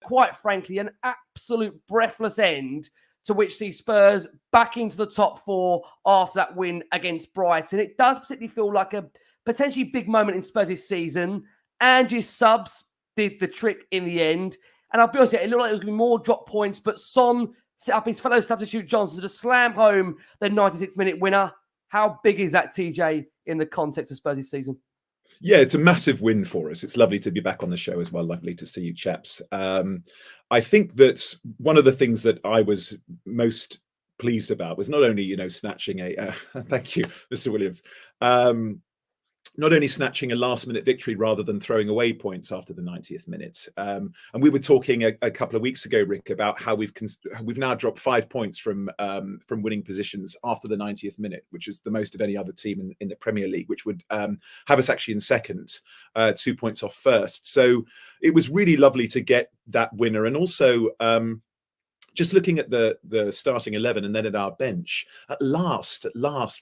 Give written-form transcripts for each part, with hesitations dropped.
quite frankly, an absolute breathless end to which sees Spurs back into the top four after that win against Brighton. It does particularly feel like a potentially big moment in Spurs' season. Ange's subs did the trick in the end. And I'll be honest, it looked like there was going to be more drop points, but Son set up his fellow substitute Johnson to slam home the 96-minute winner. How big is that, TJ, in the context of Spurs' season? Yeah, it's a massive win for us. It's lovely to be back on the show as well. Lovely to see you chaps. I think that one of the things that I was most pleased about was not only, snatching thank you, Mr. Williams, not only snatching a last-minute victory rather than throwing away points after the 90th minute. And we were talking a couple of weeks ago, Rick, about how we've now dropped 5 points from winning positions after the 90th minute, which is the most of any other team in the Premier League, which would have us actually in second, 2 points off first. So it was really lovely to get that winner. And also, just looking at the starting 11 and then at our bench, at last,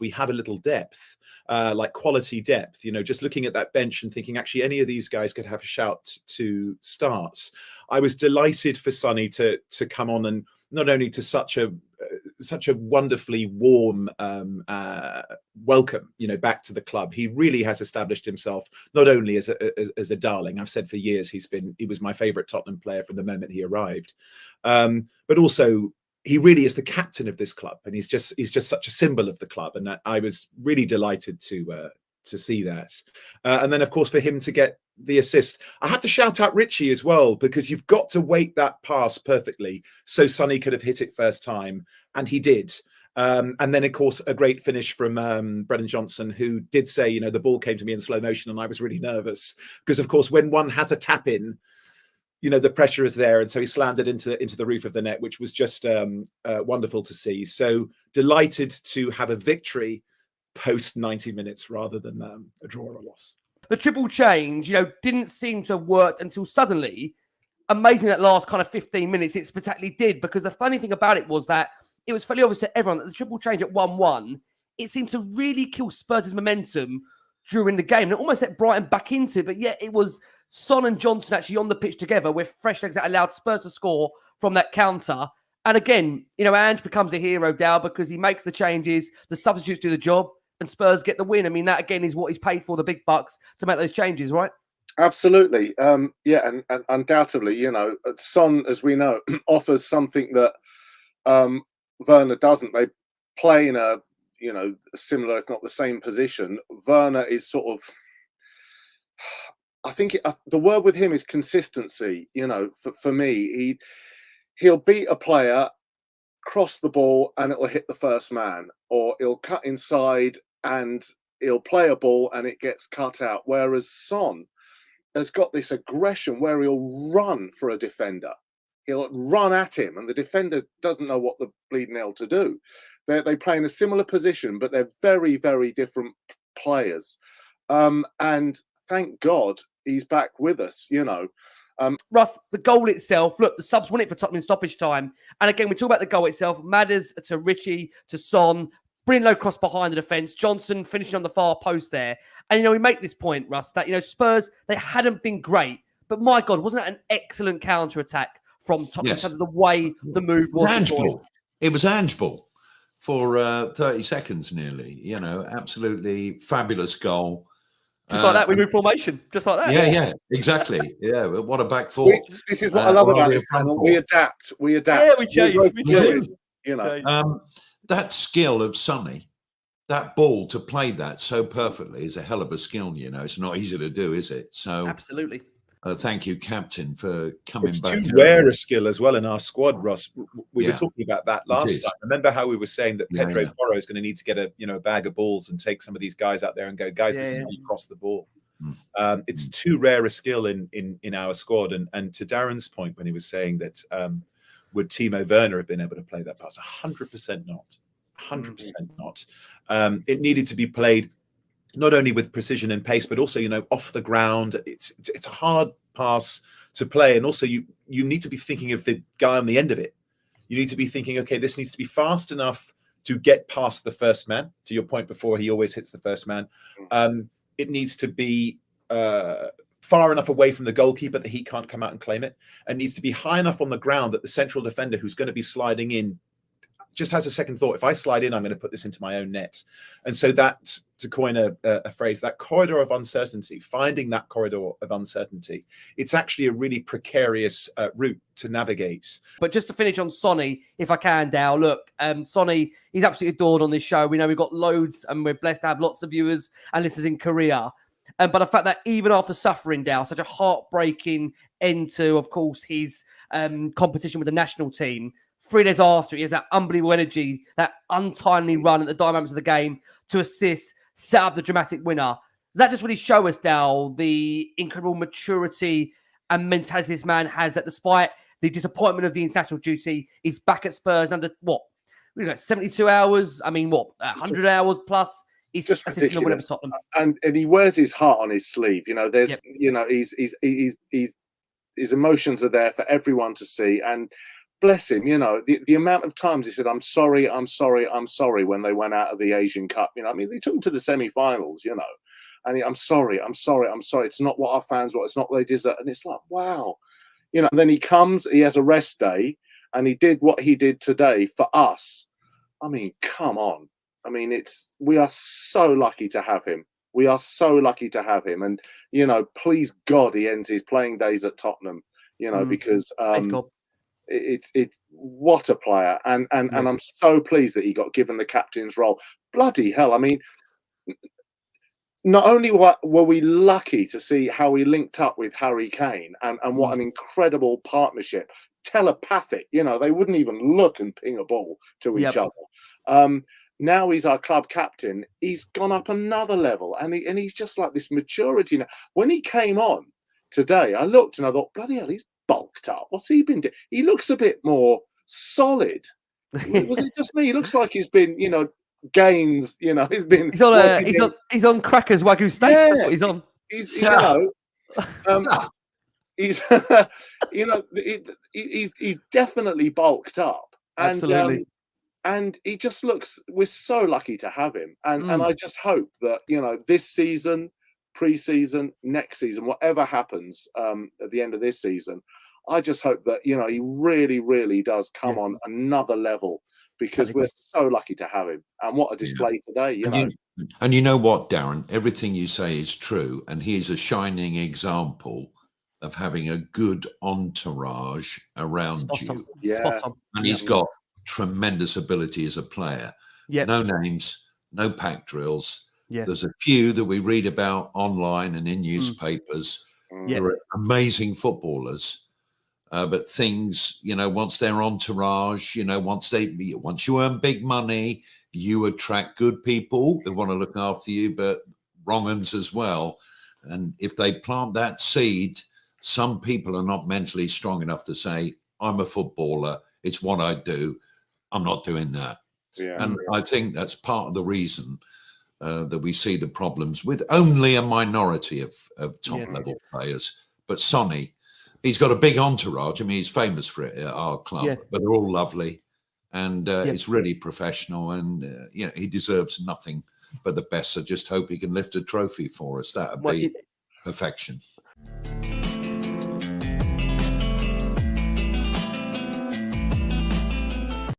we have a little depth. Like quality depth, just looking at that bench and thinking, actually, any of these guys could have a shout to start. I was delighted for Sonny to come on, and not only to such a wonderfully warm welcome, back to the club. He really has established himself not only as a darling. I've said for years he was my favourite Tottenham player from the moment he arrived, but also, he really is the captain of this club, and he's just such a symbol of the club, and I was really delighted to see that. And then, of course, for him to get the assist, I have to shout out Richie as well, because you've got to weight that pass perfectly so Sonny could have hit it first time, and he did. And then, of course, a great finish from Brennan Johnson, who did say, the ball came to me in slow motion, and I was really nervous because, of course, when one has a tap in, the pressure is there. And so he slammed it into the roof of the net, which was just wonderful to see. So delighted to have a victory post 90 minutes rather than a draw or a loss. The triple change, didn't seem to have worked until suddenly, amazing that last kind of 15 minutes, it spectacularly did. Because the funny thing about it was that it was fairly obvious to everyone that the triple change at 1-1, it seemed to really kill Spurs' momentum during the game. And it almost let Brighton back into it. But yet it was Son and Johnson actually on the pitch together with fresh legs that allowed Spurs to score from that counter. And again, Ange becomes a hero, Dal, because he makes the changes, the substitutes do the job, and Spurs get the win. I mean, that again is what he's paid for, the big bucks, to make those changes, right? Absolutely. And undoubtedly, Son, as we know, offers something that Werner doesn't. They play in a, similar, if not the same position. Werner is sort of... I think the word with him is consistency. For me, he'll beat a player, cross the ball, and it'll hit the first man, or he'll cut inside and he'll play a ball and it gets cut out. Whereas Son has got this aggression where he'll run for a defender, he'll run at him, and the defender doesn't know what the bleeding hell to do. They play in a similar position, but they're very, very different players. And thank God he's back with us, Russ, the goal itself, look, the subs won it for Tottenham in stoppage time. And again, we talk about the goal itself. Matters to Richie, to Son, brilliant low cross behind the defence. Johnson finishing on the far post there. And, we make this point, Russ, that, Spurs, they hadn't been great. But my God, wasn't that an excellent counter-attack from Tottenham in terms of the way the move was? It was Ange ball for 30 seconds nearly. Absolutely fabulous goal. Just like that, we move formation. Just like that. Yeah, exactly. Yeah, what a back four. This is what I love about this panel. We adapt. Yeah, we change. That skill of Sonny, that ball to play that so perfectly is a hell of a skill. It's not easy to do, is it? So absolutely. Thank you, Captain, for coming back. It's too rare a skill as well in our squad, Ross. We were talking about that last time. Remember how we were saying that Pedro Porro is going to need to get a bag of balls and take some of these guys out there and go, guys, this is how you cross the ball. It's too rare a skill in our squad. And to Darren's point when he was saying that would Timo Werner have been able to play that pass? 100% not. 100% not. It needed to be played not only with precision and pace, but also, off the ground. It's a hard pass to play. And also you need to be thinking of the guy on the end of it. You need to be thinking, okay, this needs to be fast enough to get past the first man. To your point before, he always hits the first man. It needs to be far enough away from the goalkeeper that he can't come out and claim it, and needs to be high enough on the ground that the central defender who's going to be sliding in just has a second thought. If I slide in, I'm going to put this into my own net. And so that, to coin a phrase, that corridor of uncertainty, finding that corridor of uncertainty, it's actually a really precarious route to navigate. But just to finish on Sonny, if I can, Dow, look, Sonny, he's absolutely adored on this show. We know we've got loads and we're blessed to have lots of viewers and listeners in Korea. But the fact that even after suffering, Dow, such a heartbreaking end to, of course, his competition with the national team, 3 days after, he has that unbelievable energy, that untimely run at the dynamics of the game to assist, set up the dramatic winner. Does that just really show us, Dal, the incredible maturity and mentality this man has, that despite the disappointment of the international duty, he's back at Spurs under, what, we've got 72 hours? I mean, what, 100 hours plus? He's just ridiculous. And he wears his heart on his sleeve. You know, there's, you know, his emotions are there for everyone to see. And bless him, you know, the amount of times he said, I'm sorry, I'm sorry, I'm sorry, when they went out of the Asian Cup. You know, I mean, they took him to the semi-finals, you know, and I'm sorry, I'm sorry, I'm sorry. It's not what our fans want. It's not what they deserve. And it's like, wow. You know, and then he comes, he has a rest day, and he did what he did today for us. I mean, come on. I mean, we are so lucky to have him. We are so lucky to have him. And, you know, please God, he ends his playing days at Tottenham, you know, because it's what a player. And I'm so pleased that he got given the captain's role. Bloody hell. I mean, not only were we lucky to see how he linked up with Harry Kane and what an incredible partnership, telepathic, you know, they wouldn't even look and ping a ball to each other. Now he's our club captain. He's gone up another level, and he's just like this maturity now. When he came on today, I looked and I thought, bloody hell, he's bulked up. What's he been doing? He looks a bit more solid. Was it just me? He looks like he's been, you know, gains. You know, he's been. He's on crackers, wagyu steaks. Yeah. That's what he's on. He's you know. He's you know, he's definitely bulked up. And, absolutely. And he just looks, we're so lucky to have him. And I just hope that, you know, this season, pre-season, next season, whatever happens at the end of this season, I just hope that, you know, he really, really does come on another level, because we're so lucky to have him. And what a display today, you know. And you know what, Darren, everything you say is true. And he is a shining example of having a good entourage around you. Spot on. And he's got tremendous ability as a player. No names, no pack drills. There's a few that we read about online and in newspapers. They're amazing footballers, but things, you know, once they're entourage, you know, once you earn big money, you attract good people who want to look after you, but wrong uns as well. And if they plant that seed, some people are not mentally strong enough to say, I'm a footballer, it's what I do, I'm not doing that. And I think that's part of the reason that we see the problems with only a minority of top level players. But Sonny, he's got a big entourage. I mean, he's famous for it at our club, but they're all lovely, and it's really professional, and you know, he deserves nothing but the best. I just hope he can lift a trophy for us. That would be perfection.